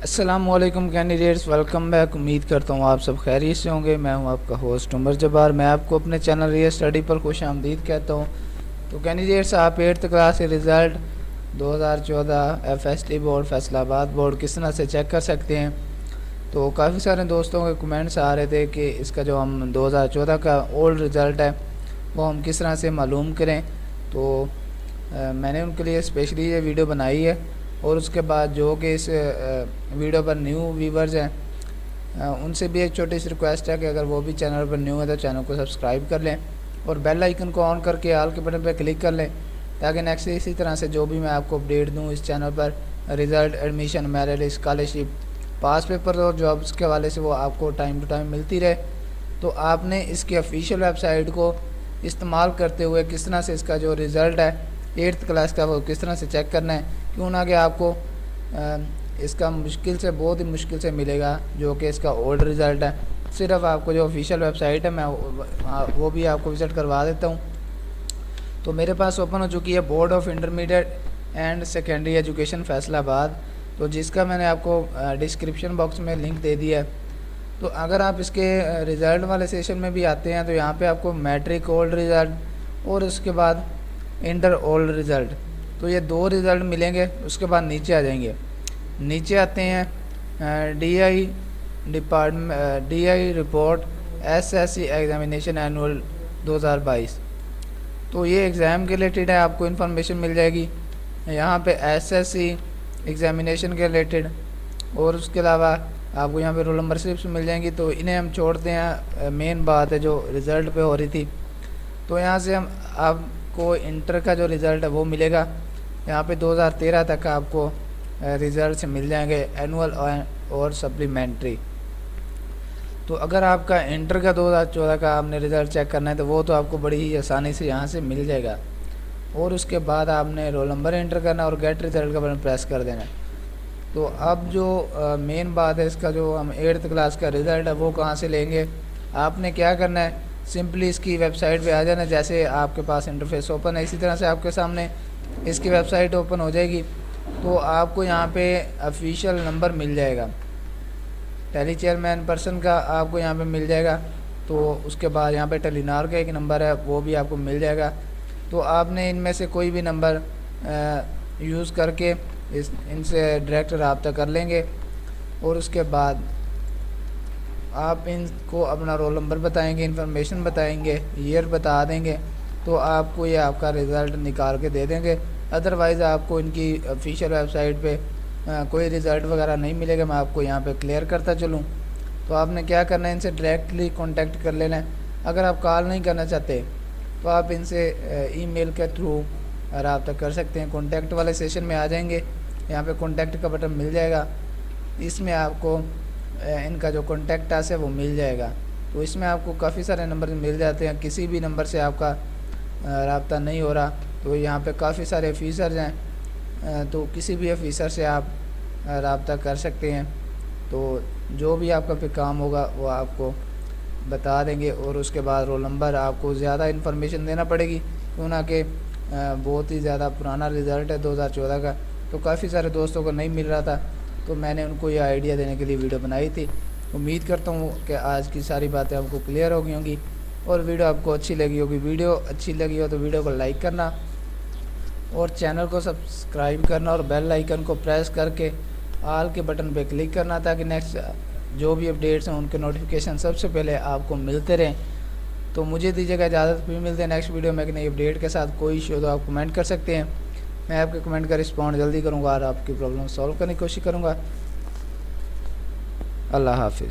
अस्सलामुअलैकुम candidates, welcome back. उम्मीद करता हूँ आप सब खैरियत से होंगे। मैं हूँ आपका होस्ट उमर जब्बार। मैं आपको अपने चैनल रियल स्टडी पर खुश आमदीद कहता हूँ। तो कैंडिडेट्स, आप 8th क्लास के result 2014 FST board Faisalabad board किस तरह से चेक कर सकते हैं। तो काफ़ी सारे दोस्तों के कमेंट्स आ रहे थे कि इसका जो हम 2014 का ओल्ड रिज़ल्ट है वो हम किस तरह से मालूम करें। तो मैंने उनके लिए स्पेशली ये वीडियो बनाई है। और उसके बाद जो कि इस वीडियो पर न्यू व्यूवर्स हैं उनसे भी एक छोटी सी रिक्वेस्ट है कि अगर वो भी चैनल पर न्यू है तो चैनल को सब्सक्राइब कर लें और बेल आइकन को ऑन करके ऑल के बटन पर क्लिक कर लें, ताकि नेक्स्ट इसी तरह से जो भी मैं आपको अपडेट दूँ इस चैनल पर रिज़ल्ट, एडमिशन, मेरिट, स्कॉलरशिप, पास पेपर और जॉब्स के हवाले से वो आपको टाइम टू टाइम मिलती रहे। तो आपने इसकी ऑफिशियल वेबसाइट को इस्तेमाल करते हुए किस तरह से इसका जो रिज़ल्ट है 8th क्लास का वो किस तरह से चेक करना है। क्यों ना कि आपको इसका मुश्किल से बहुत ही मुश्किल से मिलेगा जो कि इसका ओल्ड रिज़ल्ट है। सिर्फ आपको जो ऑफिशियल वेबसाइट है मैं वो भी आपको विज़िट करवा देता हूँ। तो मेरे पास ओपन हो चुकी है board of intermediate and secondary education Faisalabad, तो जिसका मैंने आपको डिस्क्रिप्शन बॉक्स में लिंक दे दिया है। तो अगर आप इसके रिज़ल्ट वाले सेशन में भी आते हैं तो यहाँ पे आपको मैट्रिक ओल्ड रिज़ल्ट और उसके बाद इंटर ओल्ड रिज़ल्ट, तो ये दो रिज़ल्ट मिलेंगे। उसके बाद नीचे आ जाएंगे, नीचे आते हैं DI report SSC examination annual 2022। तो ये एग्ज़ाम के रिलेटेड है, आपको इन्फॉर्मेशन मिल जाएगी यहाँ पे SSC एग्ज़ामिनेशन के रिलेटेड। और उसके अलावा आपको यहाँ पे रोल नंबर स्लिप्स मिल जाएंगी। तो इन्हें हम छोड़ते हैं, मेन बात है जो रिज़ल्ट पे हो रही थी। तो यहाँ से हम आपको इंटर का जो रिज़ल्ट है वो मिलेगा। यहाँ पे 2013 तक का आपको रिज़ल्ट मिल जाएंगे, एनुअल और सप्लीमेंट्री। तो अगर आपका इंटर का 2014 का आपने रिज़ल्ट चेक करना है तो वो तो आपको बड़ी ही आसानी से यहाँ से मिल जाएगा। और उसके बाद आपने रोल नंबर एंटर करना और गेट रिज़ल्ट का बटन प्रेस कर देना। तो अब जो मेन बात है, इसका जो हम 8th क्लास का रिज़ल्ट है वो कहाँ से लेंगे। आपने क्या करना है, सिंपली इसकी वेबसाइट पे आ जाना। जैसे आपके पास इंटरफेस ओपन है इसी तरह से आपके सामने इसकी वेबसाइट ओपन हो जाएगी। तो आपको यहाँ पे ऑफिशियल नंबर मिल जाएगा, टेली चेयरमैन पर्सन का आपको यहाँ पे मिल जाएगा। तो उसके बाद यहाँ पे टेलीनार का एक नंबर है वो भी आपको मिल जाएगा। तो आपने इनमें से कोई भी नंबर यूज़ करके इनसे डायरेक्ट रब्ता कर लेंगे। और उसके बाद आप इनको अपना रोल नंबर बताएंगे, इन्फॉर्मेशन बताएंगे, ईयर बता देंगे, तो आपको ये आपका रिज़ल्ट निकाल के दे देंगे। अदरवाइज़ आपको इनकी ऑफिशियल वेबसाइट पे कोई रिज़ल्ट वगैरह नहीं मिलेगा। मैं आपको यहाँ पे क्लियर करता चलूँ। तो आपने क्या करना है, इनसे डायरेक्टली कांटेक्ट कर लेना है। अगर आप कॉल नहीं करना चाहते तो आप इनसे ईमेल के थ्रू रब्ता कर सकते हैं। कॉन्टैक्ट वाले सेशन में आ जाएंगे, यहाँ पे कॉन्टैक्ट का बटन मिल जाएगा। इसमें आपको इनका जो कॉन्टैक्ट है वो मिल जाएगा। तो इसमें आपको काफ़ी सारे नंबर मिल जाते हैं। किसी भी नंबर से आपका रब्ता नहीं हो रहा तो यहाँ पे काफ़ी सारे ऑफिसर्स हैं, तो किसी भी ऑफिसर से आप रब्ता कर सकते हैं। तो जो भी आपका पे काम होगा वो आपको बता देंगे। और उसके बाद रोल नंबर आपको ज़्यादा इन्फॉर्मेशन देना पड़ेगी, क्यों ना कि बहुत ही ज़्यादा पुराना रिज़ल्ट है 2014 का। तो काफ़ी सारे दोस्तों को नहीं मिल रहा था, तो मैंने उनको ये आइडिया देने के लिए वीडियो बनाई थी। उम्मीद करता हूँ कि आज की सारी बातें आपको क्लियर हो गई होंगी और वीडियो आपको अच्छी लगी होगी। वीडियो अच्छी लगी हो तो वीडियो को लाइक करना और चैनल को सब्सक्राइब करना और बेल आइकन को प्रेस करके ऑल के बटन पे क्लिक करना, ताकि नेक्स्ट जो भी अपडेट्स हैं उनके नोटिफिकेशन सबसे पहले आपको मिलते रहें। तो मुझे दीजिएगा इजाज़त, फिर मिलते हैं नेक्स्ट वीडियो में एक नई अपडेट के साथ। कोई इशू तो आप कमेंट कर सकते हैं, मैं आपके कमेंट का रिस्पॉन्ड जल्दी करूँगा और आपकी प्रॉब्लम सॉल्व करने की कोशिश करूँगा। अल्लाह हाफिज़।